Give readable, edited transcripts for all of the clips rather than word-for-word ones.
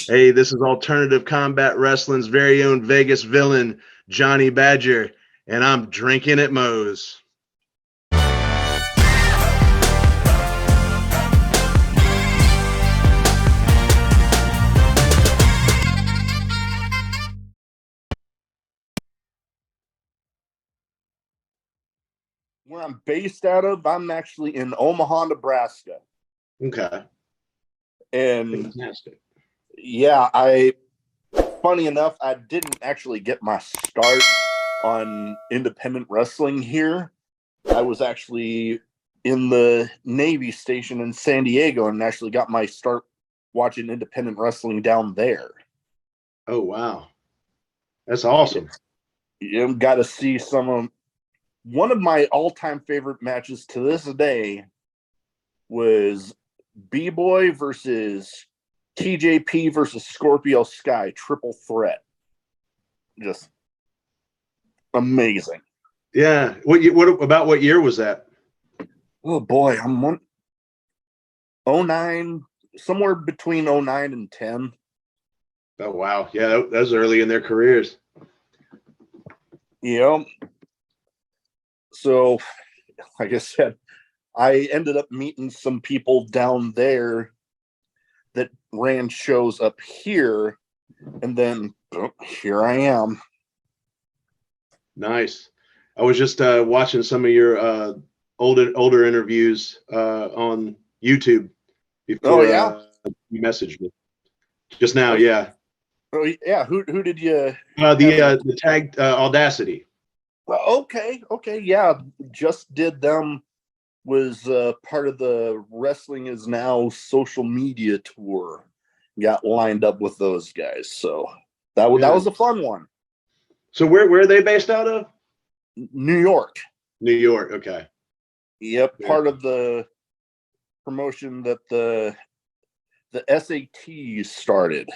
Hey, this is Alternative Combat Wrestling's very own Vegas villain, Johnny Badger, and I'm drinking at Moe's. Where I'm based out of, I'm actually in Omaha, Nebraska. Okay. And fantastic. Yeah, funny enough, I didn't actually get my start on independent wrestling here. I was actually in the Navy station in San Diego and actually got my start watching independent wrestling down there. Oh, wow. That's awesome. You got to see one of my all-time favorite matches to this day was B-Boy versus TJP versus Scorpio Sky, triple threat. Just amazing. Yeah. What year was that? Oh boy, I'm 09, somewhere between 09 and 10. Oh, wow. Yeah, that was early in their careers. Yeah. So, like I said, I ended up meeting some people down there that ran shows up here, and then here I am. Nice. I was just watching some of your older interviews on YouTube before you messaged me just now. Yeah. Oh yeah. Who did you? The tag Audacity. Okay. Yeah, just did them. Was part of the Wrestling Is Now social media tour. Got lined up with those guys, so that was a fun one. So where are they based out of? New York. New York. Okay. Yep, yeah. Part of the promotion that the SAT started.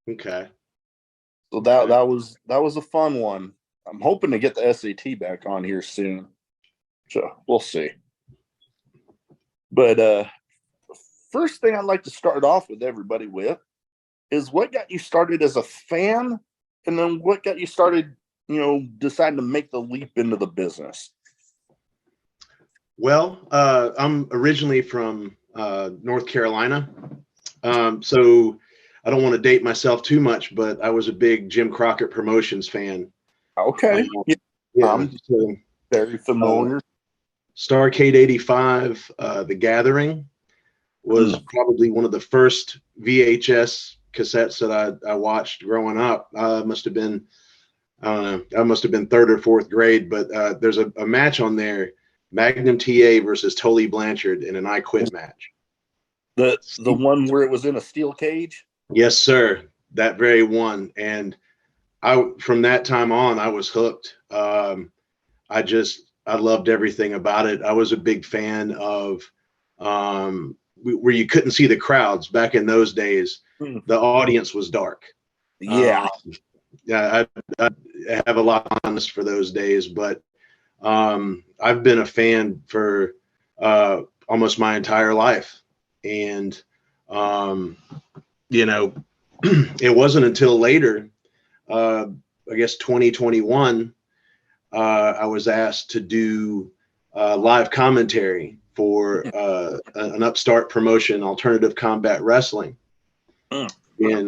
Okay. So that was a fun one. I'm hoping to get the SAT back on here soon. So we'll see. But first thing I'd like to start off with everybody with is what got you started as a fan, and then what got you started, deciding to make the leap into the business. Well, I'm originally from North Carolina, so I don't want to date myself too much, but I was a big Jim Crockett Promotions fan. Okay. Yeah, I'm very familiar. Starrcade 85, The Gathering was probably one of the first VHS cassettes that I watched growing up. I must have been third or fourth grade, but there's a match on there, Magnum TA versus Tully Blanchard in an I Quit match. The one where it was in a steel cage? Yes, sir. That very one. And from that time on, I was hooked. I loved everything about it. I was a big fan of where you couldn't see the crowds back in those days. The audience was dark. Yeah. I have a lot on this for those days, but I've been a fan for almost my entire life. And, it wasn't until later, I guess 2021, I was asked to do live commentary for an upstart promotion, Alternative Combat Wrestling. And,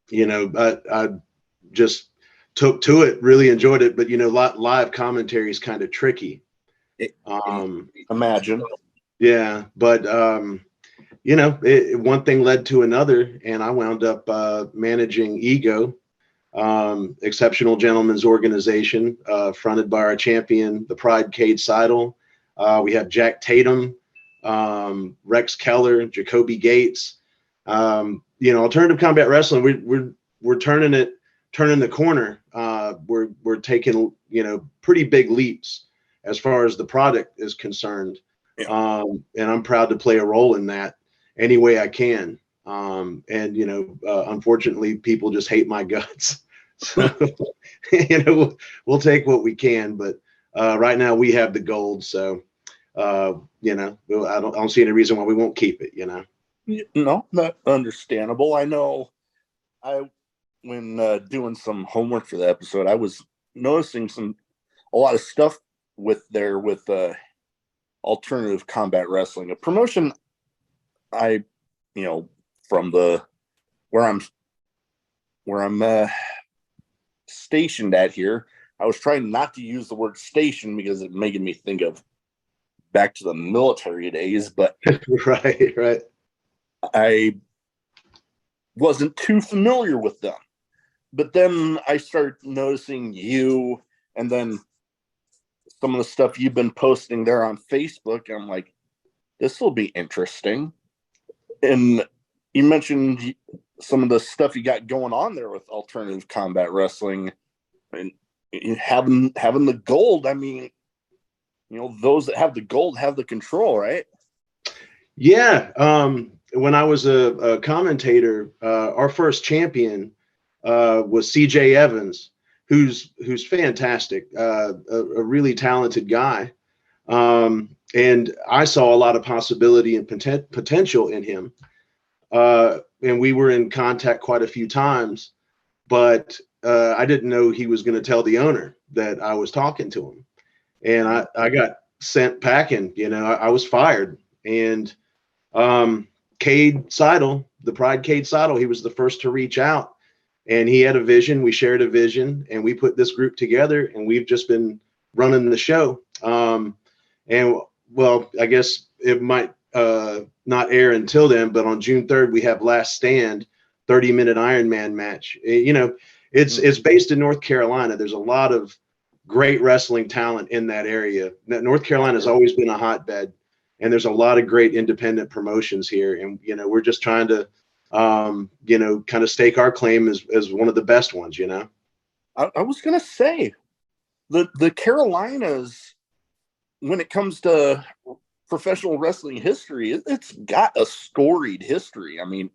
I just took to it, really enjoyed it. But, live commentary is kind of tricky. Imagine. Yeah. But, one thing led to another, and I wound up managing Ego, Exceptional Gentlemen's Organization, fronted by our champion, the Pride Cade Seidel. We have Jack Tatum, Rex Keller, Jacoby Gates. Alternative Combat Wrestling, we're turning the corner. We're taking pretty big leaps as far as the product is concerned. Yeah. And I'm proud to play a role in that any way I can. Unfortunately, people just hate my guts. So, we'll take what we can. But right now we have the gold. So, I don't see any reason why we won't keep it. No, not understandable. I know I when doing some homework for the episode, I was noticing a lot of stuff with alternative combat wrestling, a promotion I from the where I'm stationed at here. I was trying not to use the word station because it making me think of back to the military days, but Right. I wasn't too familiar with them. But then I started noticing you, and then some of the stuff you've been posting there on Facebook. I'm like, this will be interesting. And you mentioned some of the stuff you got going on there with alternative combat wrestling, and having the gold. I mean, those that have the gold have the control, right? Yeah. When I was a commentator, our first champion was CJ Evans, who's fantastic, a really talented guy. And I saw a lot of possibility and potential in him. And we were in contact quite a few times, but I didn't know he was going to tell the owner that I was talking to him. And I got sent packing, I was fired. And Cade Seidel, the Pride Cade Seidel, he was the first to reach out, and he had a vision. We shared a vision, and we put this group together, and we've just been running the show. And well, I guess it might not air until then, but on June 3rd, we have Last Stand, 30-minute Ironman match. It's based in North Carolina. There's a lot of great wrestling talent in that area. North Carolina has always been a hotbed, and there's a lot of great independent promotions here. And, we're just trying to, kind of stake our claim as one of the best ones, I was going to say the Carolinas, when it comes to professional wrestling history, it's got a storied history. I mean,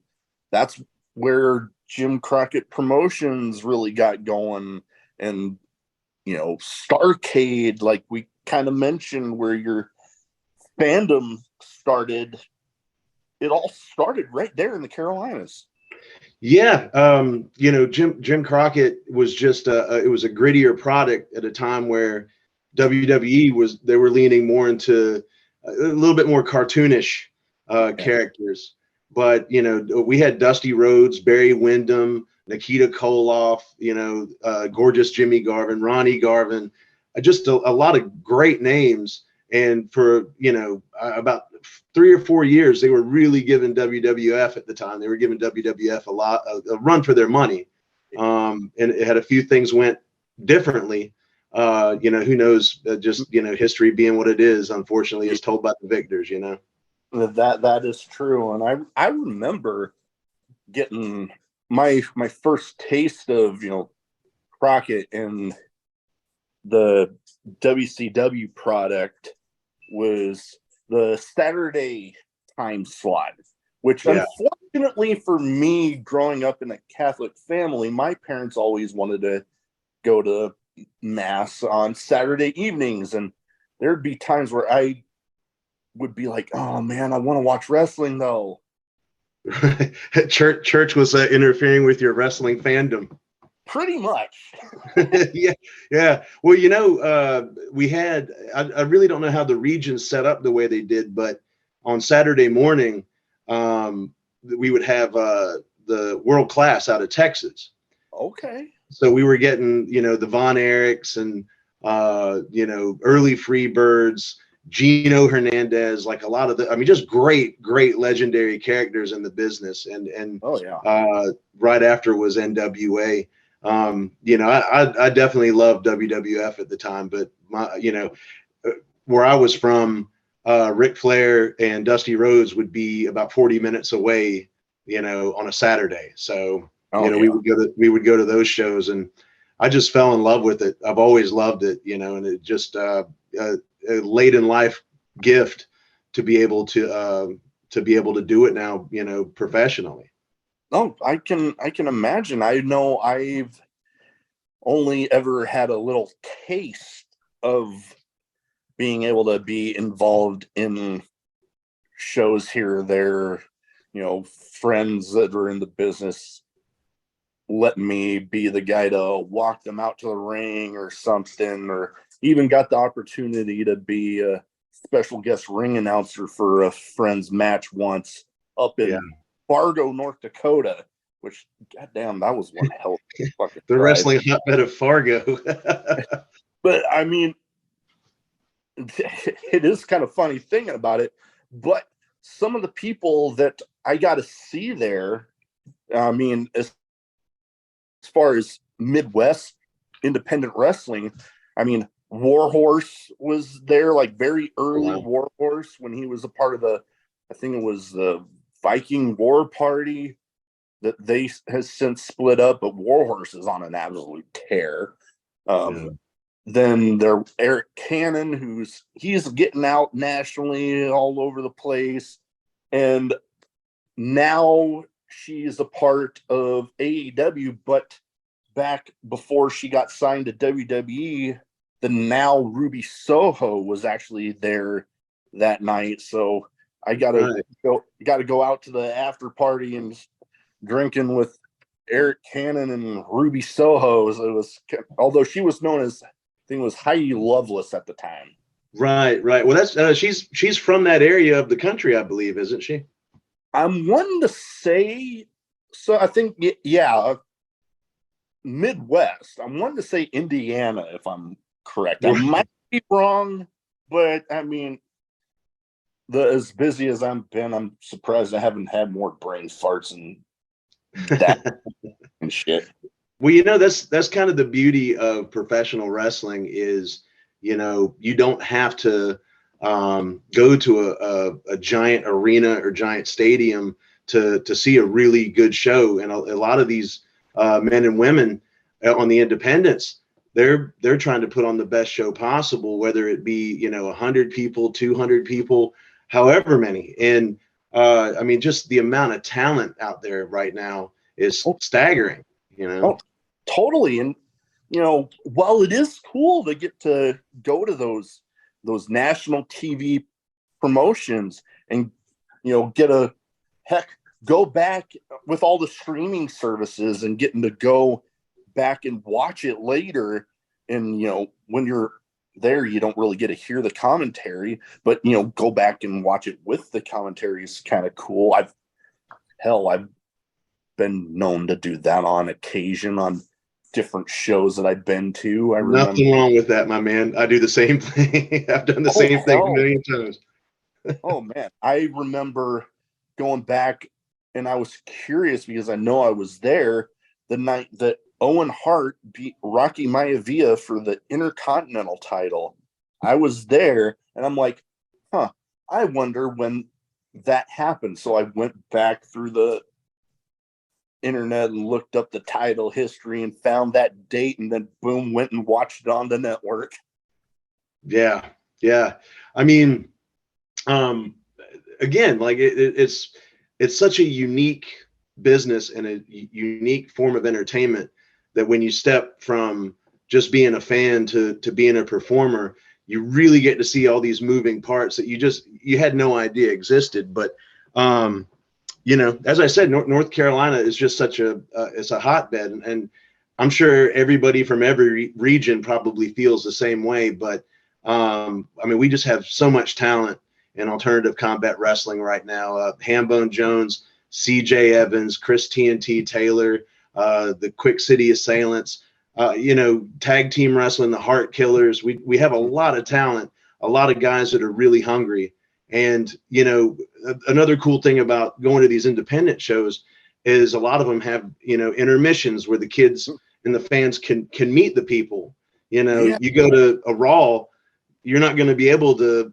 that's where Jim Crockett Promotions really got going, and Starcade, like we kind of mentioned, where your fandom started. It all started right there in the Carolinas. Yeah, Jim Crockett was just it was a grittier product at a time where WWE they were leaning more into a little bit more cartoonish characters. But we had Dusty Rhodes, Barry Windham, Nikita Koloff, gorgeous Jimmy Garvin, Ronnie Garvin, just a lot of great names. And for about 3 or 4 years, they were really giving WWF at the time. They were giving WWF a run for their money, and it had a few things went differently. Who knows? Just history being what it is, unfortunately, is told by the victors. That is true, and I remember getting my first taste of Crockett and the WCW product was the Saturday time slot, which unfortunately for me, growing up in a Catholic family, my parents always wanted to go to mass on Saturday evenings, and there'd be times where I would be like, oh man, I want to watch wrestling though. Church was interfering with your wrestling fandom. Pretty much. Yeah. Well, we had, I really don't know how the regions set up the way they did, but on Saturday morning, we would have the World Class out of Texas. Okay. So we were getting, the Von Erichs and, early Freebirds, Gino Hernandez, like a lot of just great legendary characters in the business. And oh yeah. Right after was NWA. I definitely loved WWF at the time, but where I was from, Ric Flair and Dusty Rhodes would be about 40 minutes away, on a Saturday. So, we would go to those shows, and I just fell in love with it. I've always loved it, and it just a late in life gift to be able to do it now, professionally. Oh, I can imagine. I know I've only ever had a little taste of being able to be involved in shows here or there, friends that were in the business letting me be the guy to walk them out to the ring or something, or even got the opportunity to be a special guest ring announcer for a friend's match once up in Fargo, North Dakota, which, goddamn, that was one hell of a fucking the drive. wrestling hotbed of Fargo. But I mean, it is kind of funny thinking about it, but some of the people that I got to see there, I mean, as far as Midwest independent wrestling, I mean, Warhorse was there, like very early. Wow. Warhorse, when he was a part of I think it was the Viking War Party that they has since split up, but Warhorse is on an absolute tear. Then there Eric Cannon, he's getting out nationally all over the place. And now she's a part of AEW, but back before she got signed to WWE, the now Ruby Soho was actually there that night. So I gotta go out to the after party and drinking with Eric Cannon and Ruby Soho. It was, although she was known as, I think it was Heidi Lovelace at the time. Right. Well, that's she's from that area of the country, I believe, isn't she? I'm wanting to say, so I think, Midwest. I'm wanting to say Indiana, if I'm correct. I might be wrong, but I mean, as busy as I've been, I'm surprised I haven't had more brain farts and that and shit. Well, that's kind of the beauty of professional wrestling is, you don't have to go to a giant arena or giant stadium to see a really good show. And a lot of these men and women on the independents, they're trying to put on the best show possible, whether it be 100 people, 200 people, however many. And I mean, just the amount of talent out there right now is staggering. Oh, totally. And while it is cool to get to go to those national TV promotions and go back with all the streaming services and getting to go back and watch it later, and when you're there you don't really get to hear the commentary, but go back and watch it with the commentary is kind of cool. I've been known to do that on occasion on different shows that I've been to. Nothing wrong with that, my man. I do the same thing. I've done the same thing a million times. Oh man, I remember going back, and I was curious because I know I was there the night that Owen Hart beat Rocky Maivia for the Intercontinental title. I was there, and I'm like, I wonder when that happened. So I went back through the internet and looked up the title history and found that date, and then boom, went and watched it on the network. Yeah. I mean, again, like it's such a unique business and a unique form of entertainment that when you step from just being a fan to being a performer, you really get to see all these moving parts that you had no idea existed. But as I said, North Carolina is just it's a hotbed, and I'm sure everybody from every region probably feels the same way. But I mean, we just have so much talent in alternative combat wrestling right now. Hambone Jones, CJ Evans, Chris TNT Taylor, the Quick City Assailants, tag team wrestling, the Heart Killers. We have a lot of talent, a lot of guys that are really hungry. And, another cool thing about going to these independent shows is a lot of them have, intermissions where the kids and the fans can meet the people. You go to a Raw, you're not going to be able to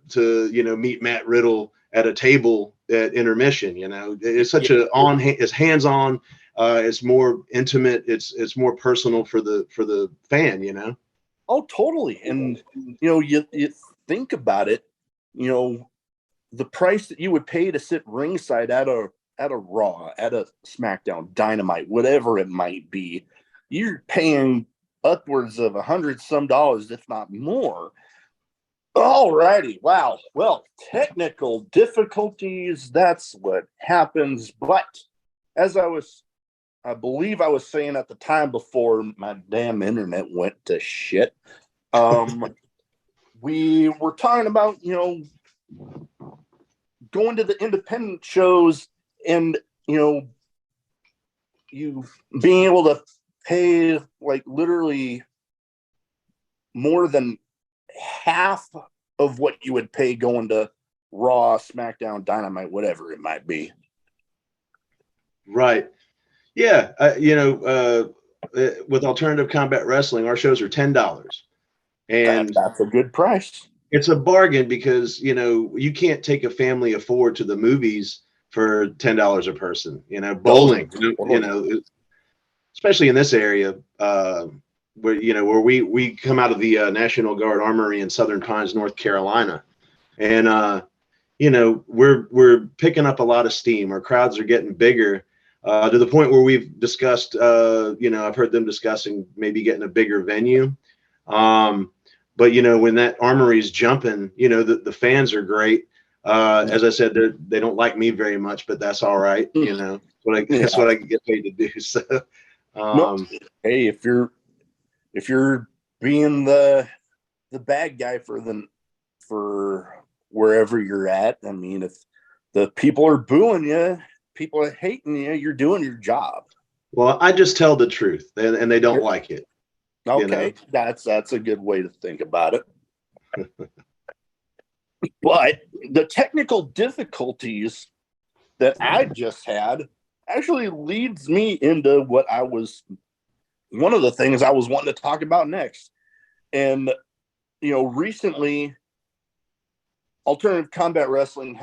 meet Matt Riddle at a table at intermission. It's such it's hands-on. It's more intimate. It's more personal for the fan. Oh, totally. And you think about it. The price that you would pay to sit ringside at a Raw, at a SmackDown, Dynamite, whatever it might be, you're paying upwards of $100 some, if not more. All righty. Wow. Well, technical difficulties, that's what happens. But as I believe I was saying at the time before my damn internet went to shit, we were talking about, going to the independent shows and, you being able to pay like literally more than half of what you would pay going to Raw, SmackDown, Dynamite, whatever it might be. Right. Yeah. With alternative combat wrestling, our shows are $10. And that's a good price. It's a bargain because, you can't take a family of four to the movies for $10 a person, bowling, especially in this area, where we come out of the National Guard Armory in Southern Pines, North Carolina. And, we're picking up a lot of steam. Our crowds are getting bigger to the point where we've discussed, I've heard them discussing maybe getting a bigger venue. But, when that armory is jumping, the fans are great. As I said, they don't like me very much, but that's all right. That's what I get paid to do. So, hey, if you're being the bad guy for wherever you're at, I mean, if the people are booing you, people are hating you, you're doing your job. Well, I just tell the truth, and they don't like it. Okay, that's a good way to think about it. But the technical difficulties that I just had actually leads me into one of the things I was wanting to talk about next. And, recently Alternative Combat Wrestling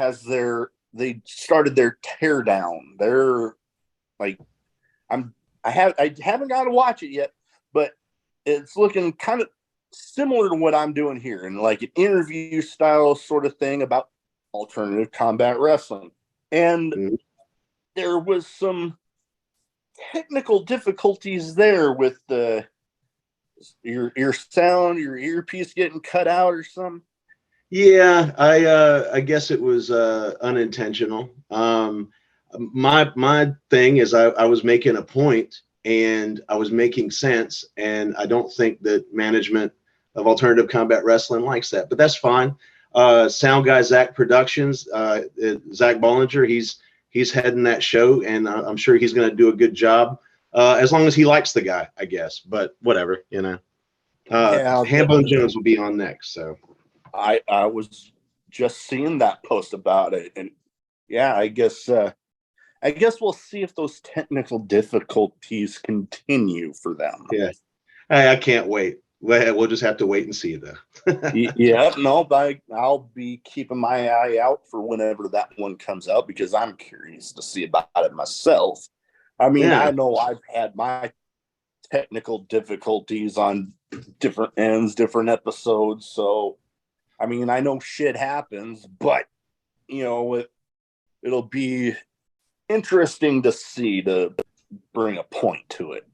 they started their teardown. They're like, I haven't got to watch it yet, but it's looking kind of similar to what I'm doing here, and like an interview style sort of thing about alternative combat wrestling. And there was some technical difficulties there with your sound, your earpiece getting cut out or something. Yeah, I guess it was unintentional. My thing is I was making a point and I was making sense, and I don't think that management of Alternative Combat Wrestling likes that, but that's fine. Sound guy Zach Productions, Zach Bollinger, he's heading that show, and I'm sure he's going to do a good job as long as he likes the guy, I guess. But whatever, Hambone Jones will be on next, so. I was just seeing that post about it, and yeah, I guess we'll see if those technical difficulties continue for them. Yeah, I can't wait. We'll just have to wait and see, though. Yeah, no, but I'll be keeping my eye out for whenever that one comes out, because I'm curious to see about it myself. I mean, I know I've had my technical difficulties on different ends, different episodes, so I mean, I know shit happens, but it'll be interesting to see, to bring a point to it.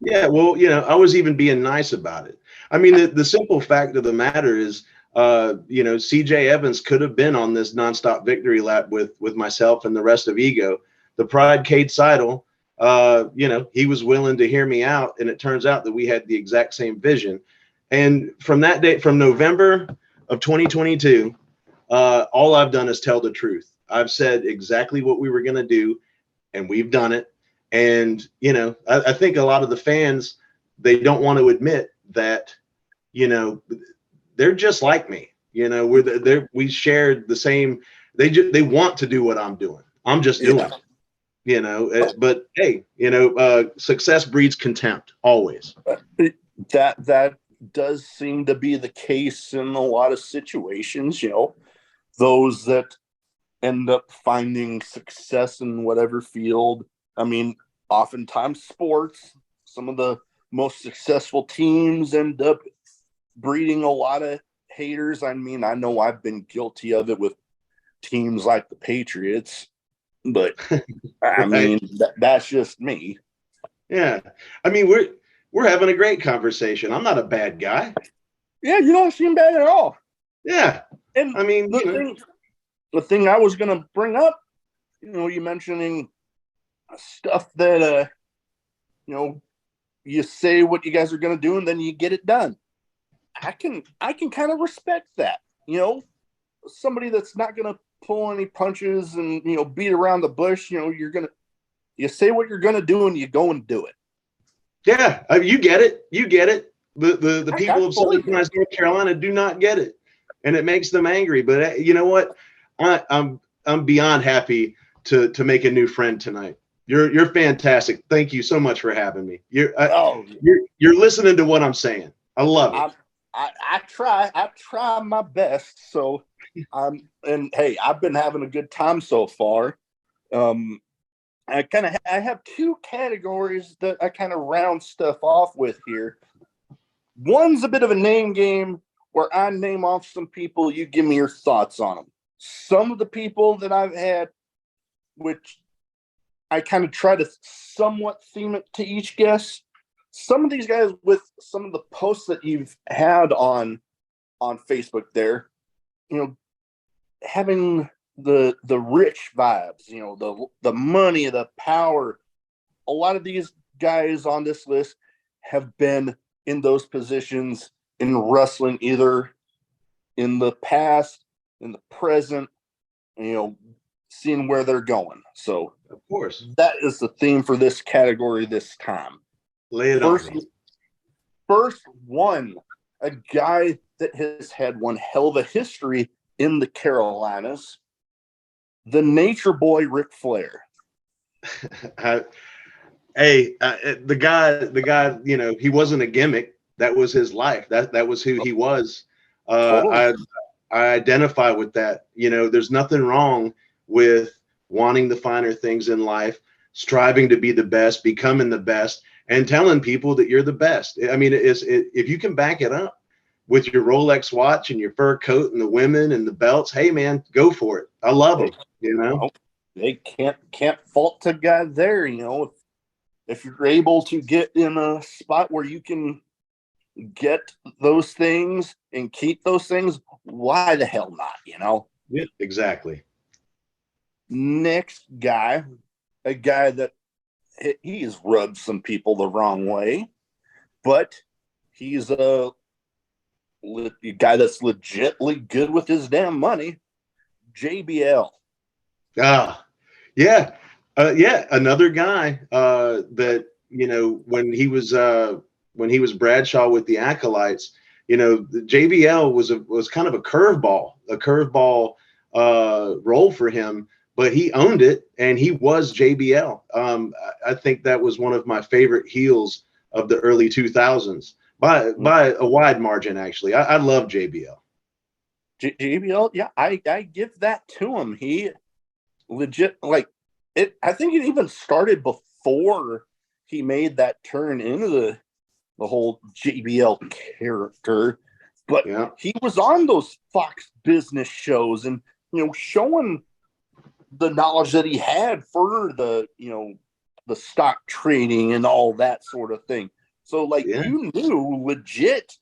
Yeah, well, I was even being nice about it. I mean, the simple fact of the matter is, CJ Evans could have been on this nonstop victory lap with myself and the rest of Ego. The Pride Cade Seidel, he was willing to hear me out, and it turns out that we had the exact same vision. And from that day, from November of 2022, all I've done is tell the truth. I've said exactly what we were going to do, and we've done it. And, I think a lot of the fans, they don't want to admit that, they're just like me. We shared the same. They want to do what I'm doing. I'm just doing it. But hey, success breeds contempt always. That does seem to be the case in a lot of situations. Those that end up finding success in whatever field. I mean, oftentimes sports, some of the most successful teams end up breeding a lot of haters. I mean, I know I've been guilty of it with teams like the Patriots, but I mean, that's just me. Yeah. I mean, we're having a great conversation. I'm not a bad guy. Yeah, you don't seem bad at all. Yeah. And I mean, the thing I was going to bring up, you mentioning stuff that, you say what you guys are going to do and then you get it done. I can kind of respect that. Somebody that's not going to pull any punches and, beat around the bush, you say what you're going to do and you go and do it. Yeah. You get it. You get it. The people of fully Southern North Carolina do not get it, and it makes them angry. But you know what? I'm beyond happy to make a new friend tonight. You're fantastic. Thank you so much for having me. You're listening to what I'm saying. I love it. I try my best. So and hey, I've been having a good time so far. I have two categories that I kind of round stuff off with here. One's a bit of a name game where I name off some people, you give me your thoughts on them. Some of the people that I've had, which I kind of try to somewhat theme it to each guest. Some of these guys, with some of the posts that you've had on Facebook there, having the rich vibes, the money, the power. A lot of these guys on this list have been in those positions in wrestling, either in the past, in the present, seeing where they're going. So, of course, that is the theme for this category this time. Lay it on me. First one, a guy that has had one hell of a history in the Carolinas, the Nature Boy, Ric Flair. Hey, the guy, he wasn't a gimmick. That was his life. That was who he was. Totally. I identify with that. There's nothing wrong with wanting the finer things in life, striving to be the best, becoming the best, and telling people that you're the best. I mean, if you can back it up with your Rolex watch and your fur coat and the women and the belts, hey man, go for it. I love them. They can't fault a guy there. If you're able to get in a spot where you can get those things and keep those things, why the hell not? Yeah, exactly. Next guy, a guy that he's rubbed some people the wrong way, but he's a guy that's legitly good with his damn money. JBL. Yeah. Another guy that when he was Bradshaw with the Acolytes, the JBL was kind of a curveball role for him, but he owned it and he was JBL. I think that was one of my favorite heels of the early 2000s by a wide margin. Actually, I love JBL. JBL, yeah, I give that to him. He legit it. I think it even started before he made that turn into the whole JBL character. But yeah, he was on those Fox Business shows and showing the knowledge that he had for the the stock trading and all that sort of thing. So you knew legit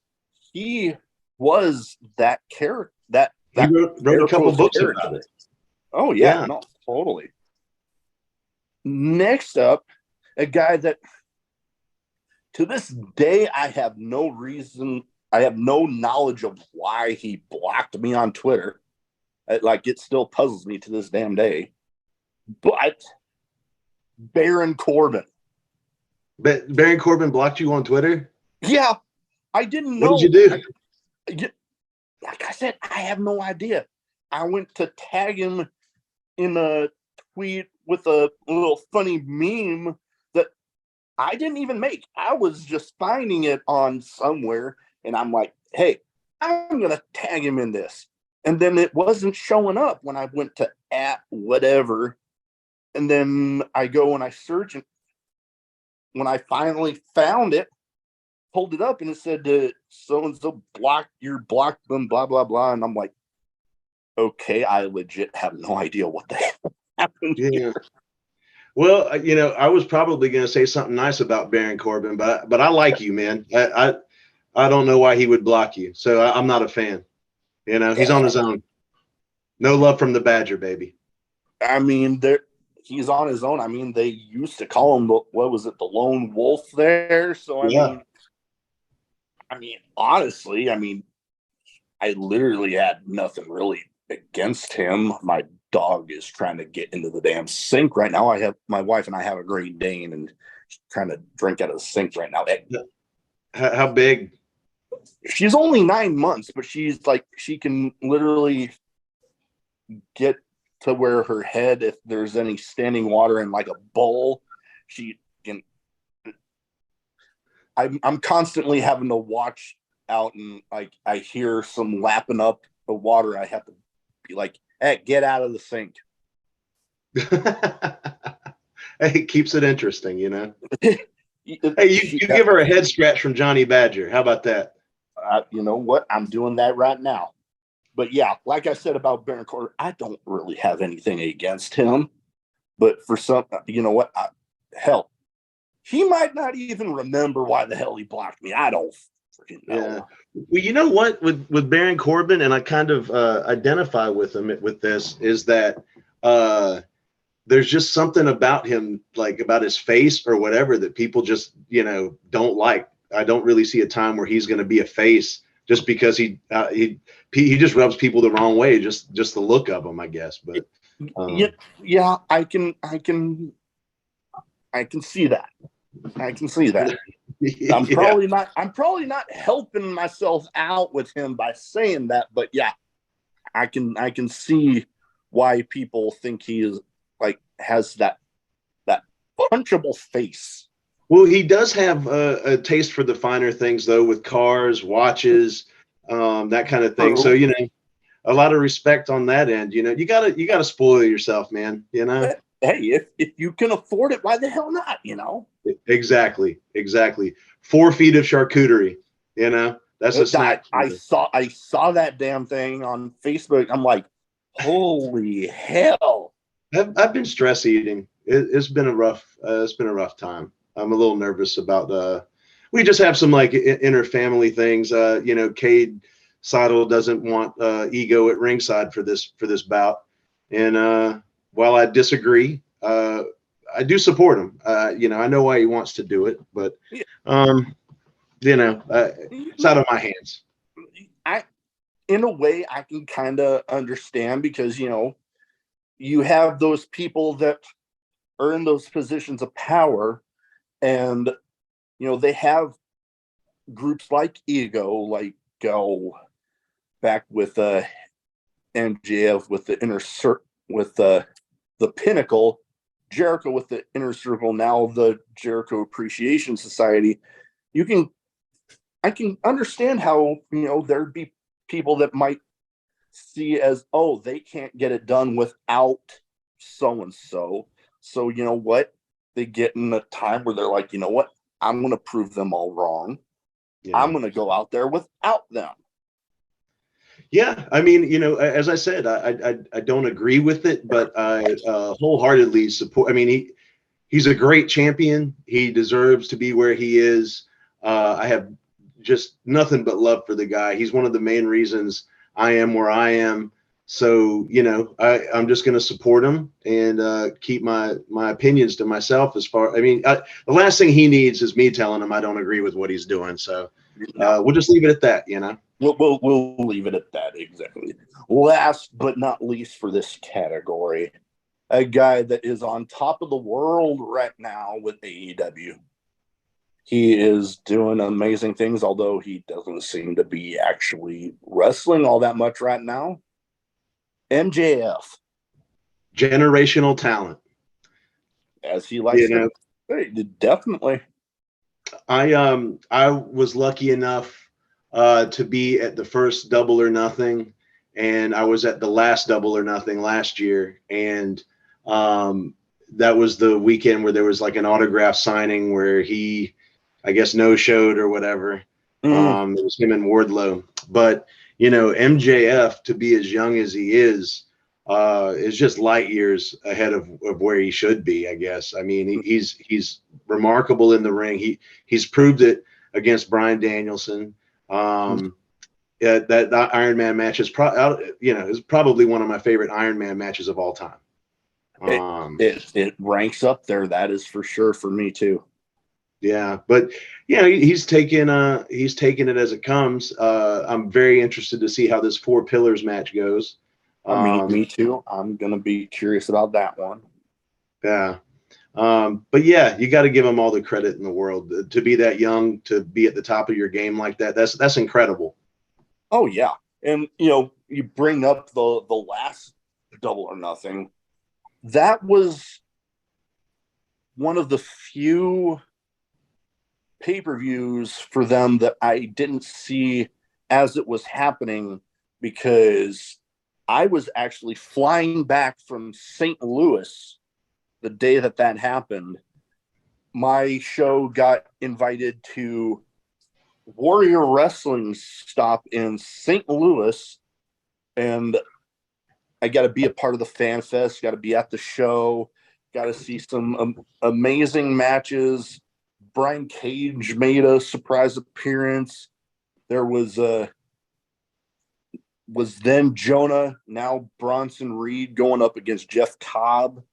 he was that character. He wrote a couple books about it. Oh yeah, no, totally. Next up, a guy that to this day I have no knowledge of why he blocked me on Twitter. It still puzzles me to this damn day. But Baron Corbin. Baron Corbin blocked you on Twitter? Yeah. I didn't know. What did you do? Like I said, I have no idea. I went to tag him in a tweet with a little funny meme that I didn't even make. I was just finding it on somewhere, and I'm like, hey, I'm going to tag him in this. And then it wasn't showing up when I went to @whatever. And then I go and I search, and when I finally found it, pulled it up, and it said so-and-so blocked them, blah, blah, blah. And I'm like, okay, I legit have no idea what the hell happened here. Well, I was probably going to say something nice about Baron Corbin, but I like you, man. I don't know why he would block you, so I'm not a fan. You know, he's on his own. No love from the Badger, baby. I mean, he's on his own. I mean, they used to call him, what was it, the lone wolf there? So, Yeah. I mean, honestly, I literally had nothing really against him. My dog is trying to get into the damn sink right now. My wife and I have a Great Dane, and she's trying to drink out of the sink right now. How big? She's only 9 months, but she's like, she can literally get to where her head, if there's any standing water in like a bowl, she can. I'm constantly having to watch out, and like I hear some lapping up the water. I have to be like, "Hey, get out of the sink." It keeps it interesting, you know. Hey, you give her a head scratch from Johnny Badger. How about that? You know what? I'm doing that right now. But yeah, like I said about Baron Corbin, I don't really have anything against him. But for some, you know what? Hell, he might not even remember why the hell he blocked me. I don't freaking know. Yeah. Well, you know what? With Baron Corbin, and I kind of identify with him with this, is that there's just something about him, like about his face or whatever, that people just, you know, don't like. I don't really see a time where he's going to be a face just because he just rubs people the wrong way, just the look of him, I guess. But yeah, I can see that. I can see that. Yeah. I'm probably not helping myself out with him by saying that, but yeah, I can see why people think he is like has that punchable face. Well, he does have a taste for the finer things, though, with cars, watches, that kind of thing. So, you know, a lot of respect on that end. You know, you gotta spoil yourself, man. You know. Hey, if you can afford it, why the hell not? You know. Exactly. 4 feet of charcuterie. You know, that's a snack. I saw that damn thing on Facebook. I'm like, holy hell! I've been stress eating. It's been a rough time. I'm a little nervous about. We just have some like inner family things. You know, Cade Seidel doesn't want ego at ringside for this bout, and while I disagree, I do support him. You know, I know why he wants to do it, but you know, it's out of my hands. In a way, I can kind of understand, because you know, you have those people that are in those positions of power, and you know, they have groups like Ego, like go back with MJF with the with the Pinnacle, Jericho with the Inner Circle, now the Jericho Appreciation Society. I can understand how, you know, there'd be people that might see as, oh, they can't get it done without so and so. So you know what? They get in a time where they're like, you know what? I'm going to prove them all wrong. Yeah. I'm going to go out there without them. Yeah, I mean, you know, as I said, I don't agree with it, but I wholeheartedly support. I mean, he's a great champion. He deserves to be where he is. I have just nothing but love for the guy. He's one of the main reasons I am where I am. So, you know, I'm just going to support him and keep my opinions to myself. I mean, the last thing he needs is me telling him I don't agree with what he's doing. So we'll just leave it at that, you know. We'll leave it at that, exactly. Last but not least for this category, a guy that is on top of the world right now with AEW. He is doing amazing things, although he doesn't seem to be actually wrestling all that much right now. MJF. Generational talent. As he likes to say, definitely. I was lucky enough to be at the first Double or Nothing, and I was at the last Double or Nothing last year, and that was the weekend where there was like an autograph signing where he, I guess, no-showed or whatever. It was him and Wardlow. But you know, MJF, to be as young as he is just light years ahead of where he should be, I guess. I mean, he's remarkable in the ring. He's proved it against Bryan Danielson. that Iron Man match is is probably one of my favorite Iron Man matches of all time. It ranks up there. That is for sure for me too. Yeah, but he's taking it as it comes. I'm very interested to see how this Four Pillars match goes. Me too. I'm gonna be curious about that one. Yeah. But yeah, you got to give him all the credit in the world to be that young, to be at the top of your game like that. That's incredible. Oh yeah, and you bring up the last Double or Nothing. That was one of the few pay-per-views for them that I didn't see as it was happening, because I was actually flying back from St. Louis the day that happened. My show got invited to Warrior Wrestling stop in St. Louis, and I got to be a part of the fan fest, got to be at the show, got to see some amazing matches. Brian Cage made a surprise appearance. There was then Jonah, now Bronson Reed, going up against Jeff Cobb.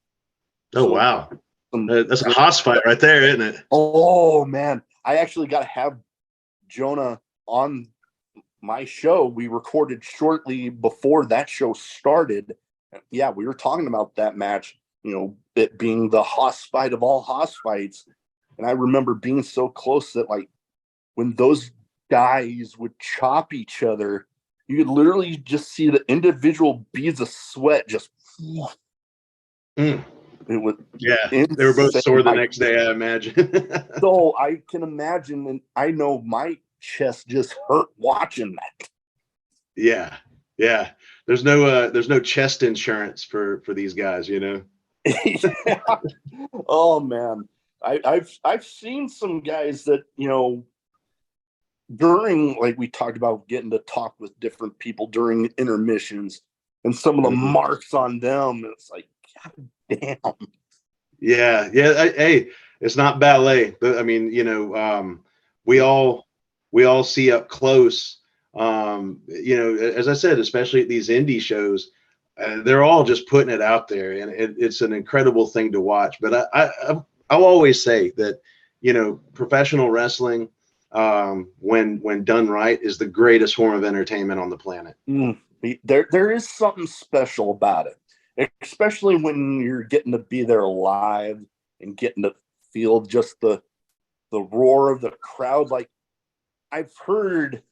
Oh, so, wow. That's a Haas fight right there, isn't it? Oh, man. I actually got to have Jonah on my show. We recorded shortly before that show started. Yeah, we were talking about that match, it being the Haas fight of all Haas fights. And I remember being so close that, like, when those guys would chop each other, you could literally just see the individual beads of sweat just. Mm. It was insane. They were both sore the next day, I imagine. So I can imagine, and I know my chest just hurt watching that. Yeah. There's no chest insurance for these guys, Yeah. Oh man, I've seen some guys that during, like, we talked about getting to talk with different people during intermissions, and some of the marks on them, it's like, God damn. Yeah. Hey, it's not ballet, but I mean, we all see up close. As I said, especially at these indie shows, they're all just putting it out there, and it's an incredible thing to watch. But I'll always say that professional wrestling, when done right, is the greatest form of entertainment on the planet. There is something special about it, especially when you're getting to be there live and getting to feel just the roar of the crowd. Like, I've heard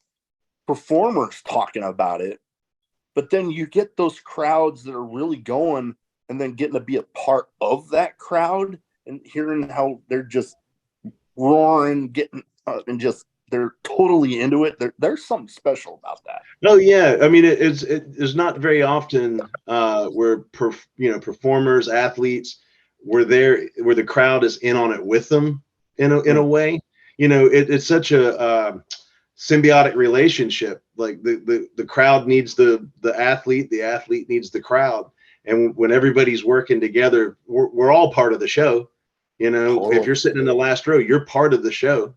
performers talking about it, but then you get those crowds that are really going, and then getting to be a part of that crowd and hearing how they're just roaring, getting and just they're totally into it. There's something special about that. Oh yeah, I mean it's not very often where performers, athletes, where the crowd is in on it with them in a way. It's such a symbiotic relationship. Like the crowd needs the athlete needs the crowd, and when everybody's working together, we're all part of the show. If you're sitting in the last row, you're part of the show.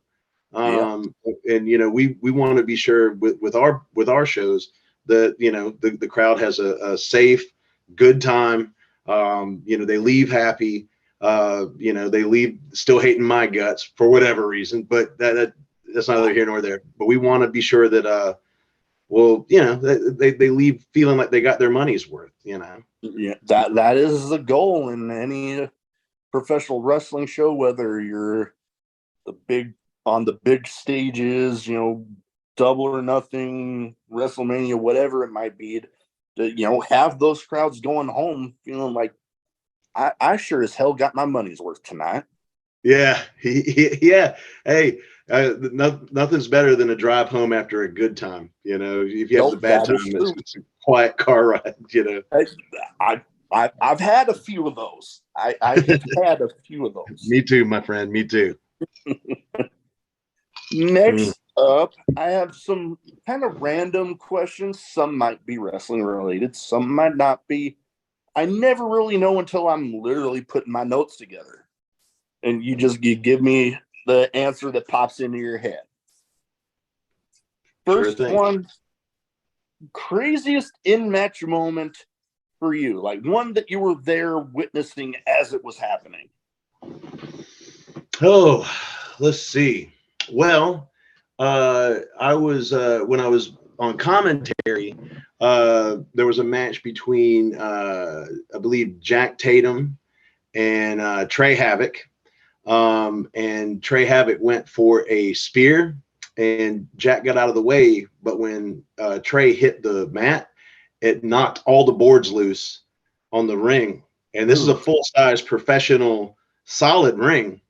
And we want to be sure with our shows that the crowd has a safe, good time. They leave happy. They leave still hating my guts for whatever reason, but that's neither here nor there. But we want to be sure that they leave feeling like they got their money's worth. Yeah, that is the goal in any professional wrestling show, whether you're on the big stages, Double or Nothing, WrestleMania, whatever it might be, to have those crowds going home feeling like I sure as hell got my money's worth tonight. Yeah. Yeah. Hey, nothing's better than a drive home after a good time. If you have the bad time, it's a quiet car ride. I've had a few of those. I've had a few of those. Me too, my friend. Me too. Next up, I have some kind of random questions. Some might be wrestling related, some might not be. I never really know until I'm literally putting my notes together. And you give me the answer that pops into your head. First one, craziest in-match moment for you, like one that you were there witnessing as it was happening? Oh, let's see. Well, I was when I was on commentary. There was a match between I believe Jack Tatum and Trey Havoc. And Trey Havoc went for a spear, and Jack got out of the way. But when Trey hit the mat, it knocked all the boards loose on the ring. And this is a full size professional solid ring,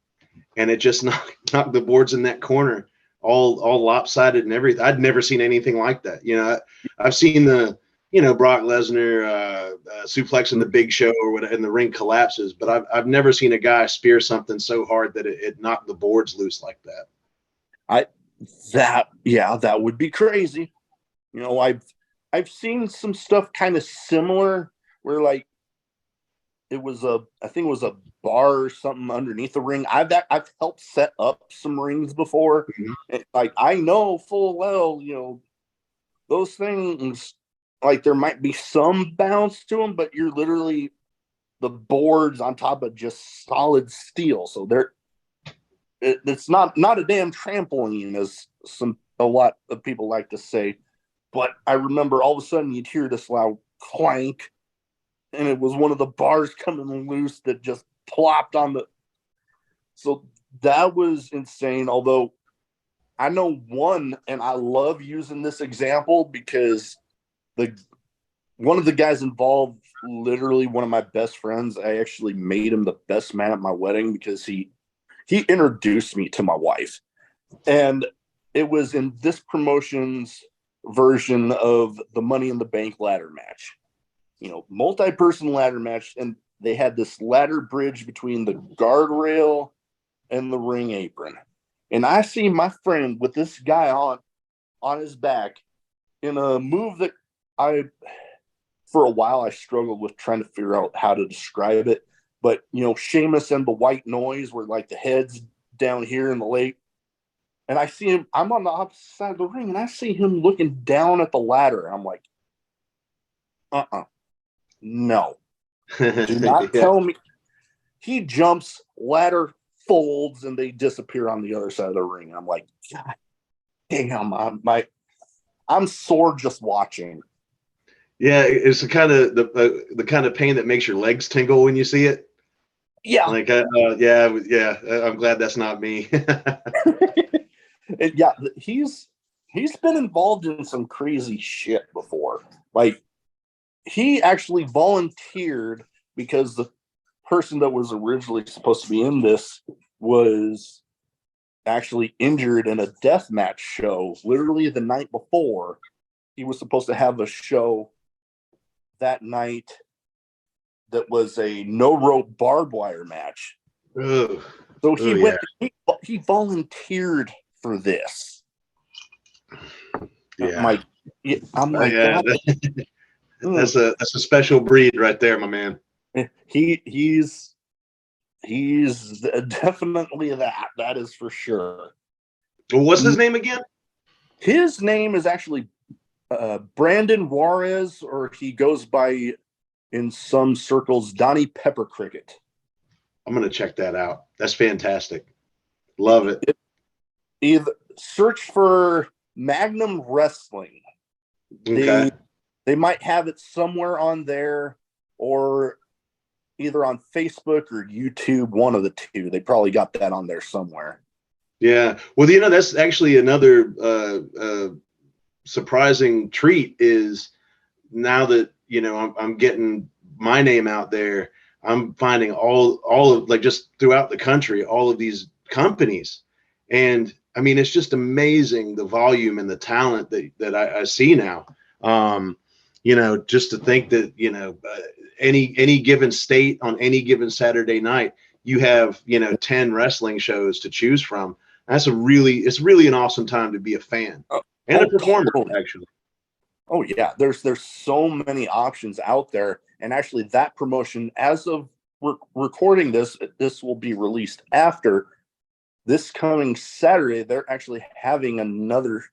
and it just knocked the boards in that corner all lopsided and everything. I'd never seen anything like that. I've seen the Brock Lesnar suplex in the Big Show or whatever, and the ring collapses, but I've never seen a guy spear something so hard that it knocked the boards loose like that. That would be crazy. I've seen some stuff kind of similar where like I think it was a bar or something underneath the ring. I've helped set up some rings before. Mm-hmm. Like I know full well, those things, like there might be some bounce to them, but you're literally the boards on top of just solid steel. So it's not a damn trampoline, as a lot of people like to say. But I remember all of a sudden you'd hear this loud clank, and it was one of the bars coming loose that just plopped on the. So that was insane. Although I know one, and I love using this example because one of the guys involved, literally one of my best friends, I actually made him the best man at my wedding because he introduced me to my wife. And it was in this promotion's version of the Money in the Bank ladder match. Multi-person ladder match, and they had this ladder bridge between the guardrail and the ring apron. And I see my friend with this guy on his back in a move that for a while I struggled with trying to figure out how to describe it. But, Sheamus and the White Noise were like the heads down here in the lake. And I see him, I'm on the opposite side of the ring, and I see him looking down at the ladder. I'm like, no. Do not tell me. He jumps, ladder folds, and they disappear on the other side of the ring. I'm like, God damn, I'm sore just watching. Yeah, it's the kind of pain that makes your legs tingle when you see it. Yeah. Like, I'm glad that's not me. Yeah, he's been involved in some crazy shit before. Like, he actually volunteered because the person that was originally supposed to be in this was actually injured in a death match show literally the night before. He was supposed to have a show that night that was a no rope barbed wire match. Ugh. So he volunteered for this. Yeah. I'm like, God. That's a special breed right there, my man. He's definitely that. That is for sure. Well, what's his name again? His name is actually Brandon Juarez, or he goes by in some circles Donnie Pepper Cricket. I'm gonna check that out. That's fantastic. Love it. Either search for Magnum Wrestling. Okay. They might have it somewhere on there, or either on Facebook or YouTube, one of the two. They probably got that on there somewhere. Yeah. Well, that's actually another surprising treat is now that, I'm getting my name out there, I'm finding all of, like, just throughout the country, all of these companies. And I mean, it's just amazing the volume and the talent that I see now. Just to think that, any given state on any given Saturday night, you have, 10 wrestling shows to choose from. It's really an awesome time to be a fan and a performer, actually. Oh yeah. There's so many options out there. And actually that promotion, as of recording this will be released after this coming Saturday. They're actually having another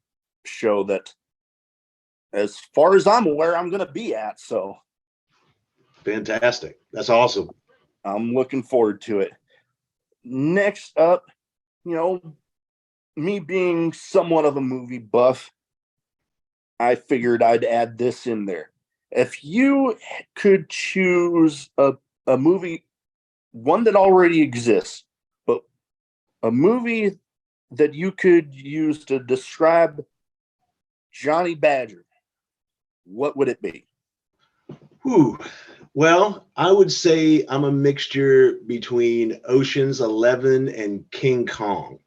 show that as far as I'm aware, I'm going to be at. So Fantastic. That's awesome. I'm looking forward to it. Next up, me being somewhat of a movie buff, I figured I'd add this in there. If you could choose a movie, one that already exists, but a movie that you could use to describe Johnny Badger, what would it be? Whew. Well, I would say I'm a mixture between Ocean's 11 and King Kong.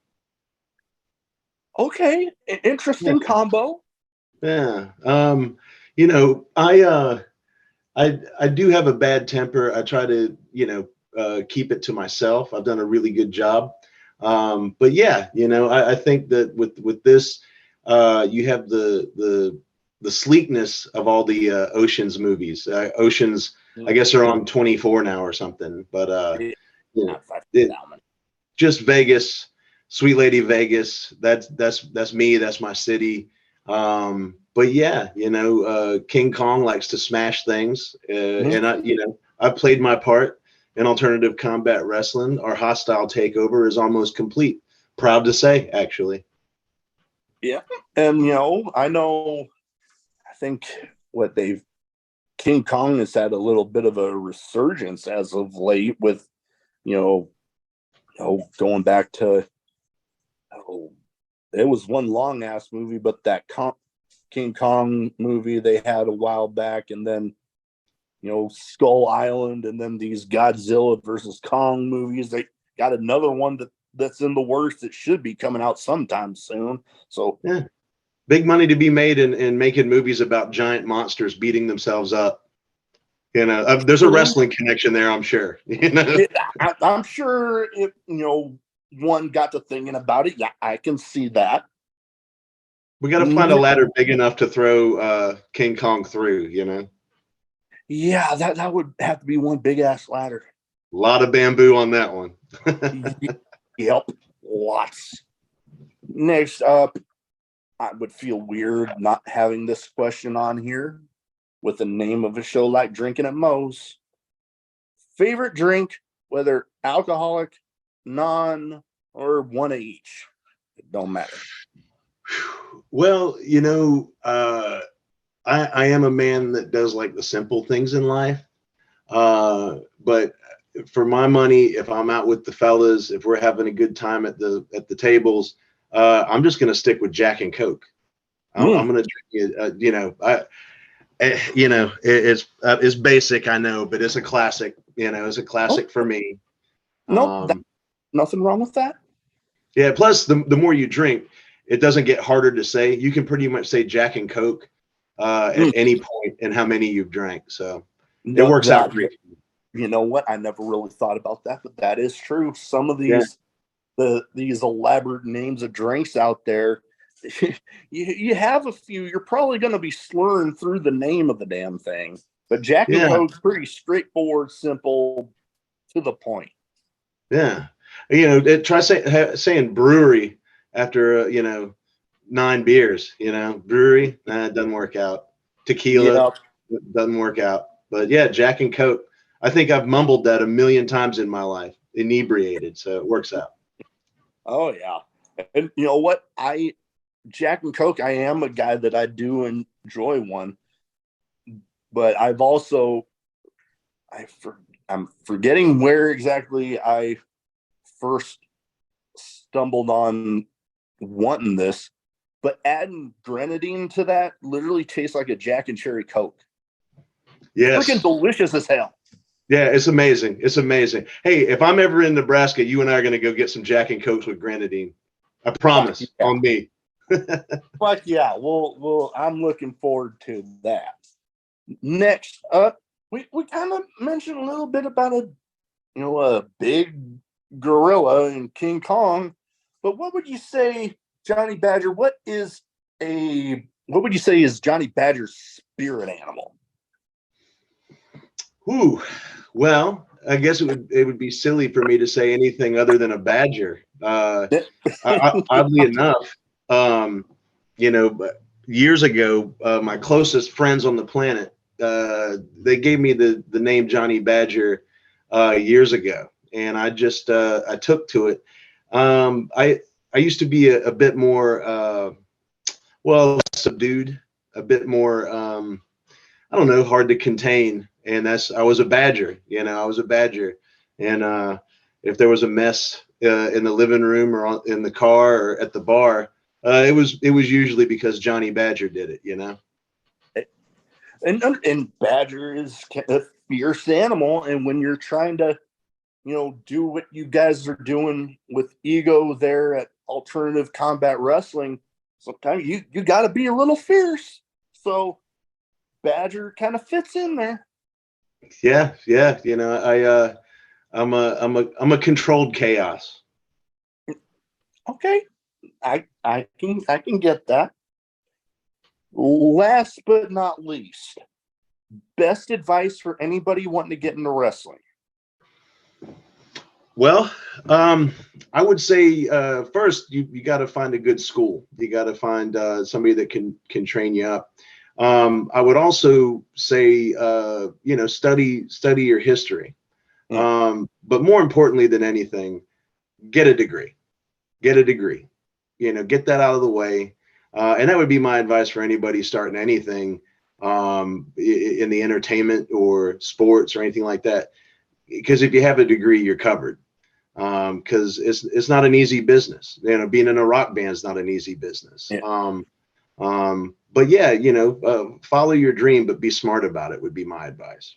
Okay, interesting combo. Yeah. You know, I do have a bad temper. I try to, keep it to myself. I've done a really good job. But yeah, I think that with this, you have the sleekness of all the Ocean's movies. Ocean's, I guess, are on 24 now or something. But you know, it, just Vegas, Sweet Lady Vegas. That's me. That's my city. But yeah, King Kong likes to smash things, and I've played my part in alternative combat wrestling. Our hostile takeover is almost complete. Proud to say, actually. Yeah, and I think what they've King Kong has had a little bit of a resurgence as of late with going back to it was one long ass movie, but that King Kong movie they had a while back, and then Skull Island, and then these Godzilla versus Kong movies. They got another one that's in the works that should be coming out sometime soon. So yeah, big money to be made in making movies about giant monsters beating themselves up. There's a wrestling connection there, I'm sure. I'm sure if one got to thinking about it, yeah, I can see that. We got to find a ladder big enough to throw King Kong through. Yeah, that would have to be one big ass ladder. A lot of bamboo on that one. Yep, lots. Next up, I would feel weird not having this question on here with the name of a show like Drinkin' at Moe's. Favorite drink, whether alcoholic, non, or one of each. It don't matter. Well, I am a man that does like the simple things in life. But for my money, if I'm out with the fellas, if we're having a good time at the tables, I'm just going to stick with Jack and Coke. I'm going to drink it. It's basic, I know, but it's a classic. It's a classic for me. Nope, nothing wrong with that. Yeah. Plus, the more you drink, it doesn't get harder to say. You can pretty much say Jack and Coke at any point and how many you've drank. So it works out great. You know what? I never really thought about that, but that is true. Some of these these elaborate names of drinks out there, you have a few. You're probably going to be slurring through the name of the damn thing. But Jack and Coke's pretty straightforward, simple, to the point. Yeah, try saying brewery after 9 beers. Brewery, it doesn't work out. Tequila, doesn't work out. But yeah, Jack and Coke. I think I've mumbled that a million times in my life, inebriated. So it works out. Oh yeah, and you know what? Jack and Coke. I am a guy that I do enjoy one, but I've also I'm forgetting where exactly I first stumbled on wanting this, but adding grenadine to that literally tastes like a Jack and Cherry Coke. Yes, freaking delicious as hell. Yeah, it's amazing. It's amazing. Hey, if I'm ever in Nebraska, you and I are going to go get some Jack and Cokes with grenadine. I promise. On me. Fuck yeah. Well, I'm looking forward to that. Next up, we kind of mentioned a little bit about a big gorilla in King Kong, but what would you say, Johnny Badger? What would you say is Johnny Badger's spirit animal? Ooh, well, I guess it would be silly for me to say anything other than a badger. Oddly enough, but years ago, my closest friends on the planet, they gave me the name Johnny Badger years ago, and I took to it. I used to be a bit more subdued, a bit more I don't know, hard to contain, and I was a badger. I was a badger, and if there was a mess in the living room or in the car or at the bar, it was usually because Johnny Badger did it. And badger is a fierce animal, and when you're trying to do what you guys are doing with ego there at alternative combat wrestling, sometimes you got to be a little fierce. So badger kind of fits in there. Yeah. I'm a controlled chaos. Okay, I can get that. Last but not least, best advice for anybody wanting to get into wrestling. Well, I would say first you got to find a good school. You got to find somebody that can train you up. I would also say study your history. But more importantly than anything, get a degree. Get a degree. Get that out of the way. And that would be my advice for anybody starting anything in the entertainment or sports or anything like that. Because if you have a degree, you're covered. Because it's not an easy business. Being in a rock band is not an easy business. Yeah. But yeah, follow your dream, but be smart about it would be my advice.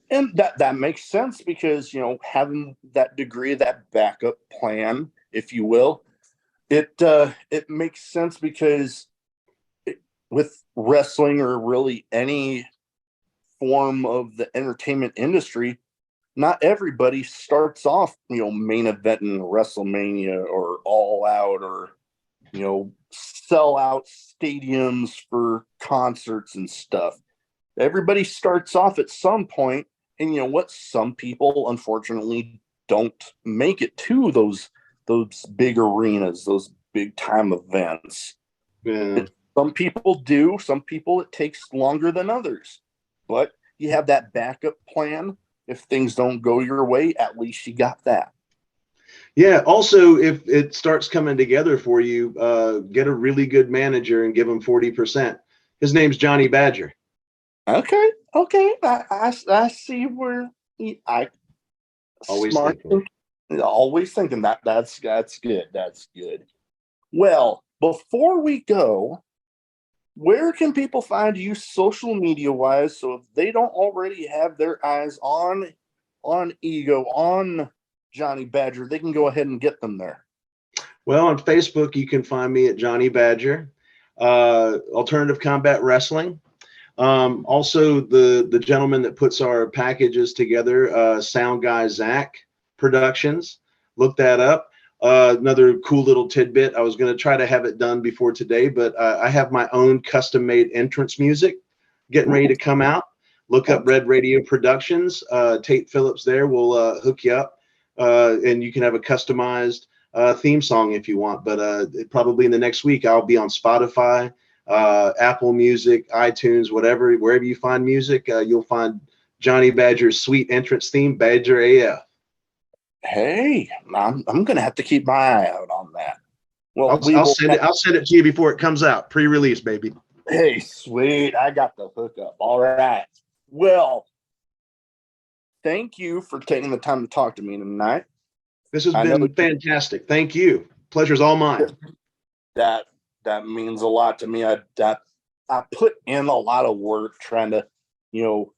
And that makes sense because, having that degree, that backup plan, if you will, it makes sense because with wrestling or really any form of the entertainment industry, not everybody starts off, main eventing WrestleMania or All Out or, sell out stadiums for concerts and stuff. Everybody starts off at some point, and you know what? Some people, unfortunately, don't make it to those big arenas, those big time events. Yeah. Some people do. Some people it takes longer than others. But you have that backup plan. If things don't go your way, at least you got that. Yeah. Also, if it starts coming together for you, get a really good manager and give him 40%. His name's Johnny Badger. Okay. I see where I Always smart. thinking. Always thinking that. That's good. That's good. Well, before we go, where can people find you social media wise? So if they don't already have their eyes on Ego, on Johnny Badger, they can go ahead and get them there. Well, on Facebook, you can find me at Johnny Badger, Alternative Combat Wrestling. Also, the gentleman that puts our packages together, Sound Guy Zach Productions. Look that up. Another cool little tidbit. I was going to try to have it done before today, but I have my own custom-made entrance music getting ready to come out. Look up Red Radio Productions. Tate Phillips there will hook you up, and you can have a customized theme song if you want. But probably in the next week, I'll be on Spotify, Apple Music, iTunes, wherever you find music, you'll find Johnny Badger's sweet entrance theme, Badger AF. Hey, I'm gonna have to keep my eye out on that. Well, I'll send it to you before it comes out, pre-release, baby. Hey, sweet, I got the hookup. All right. Well, thank you for taking the time to talk to me tonight. This has been fantastic. Thank you. Pleasure's all mine. That means a lot to me. I put in a lot of work trying to, you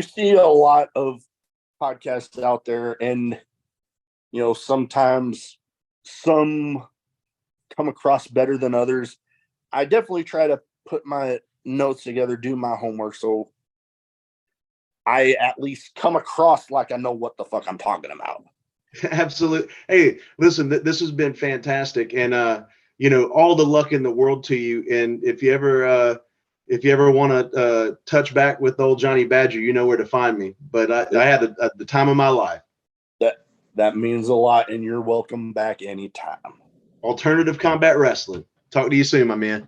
see a lot of podcasts out there, and sometimes some come across better than others. I definitely try to put my notes together, do my homework, so I at least come across like I know what the fuck I'm talking about. Absolutely. Hey, listen, this has been fantastic, and all the luck in the world to you. And if you ever want to touch back with old Johnny Badger, you know where to find me. But I had the time of my life. That means a lot, and you're welcome back anytime. Alternative Combat Wrestling. Talk to you soon, my man.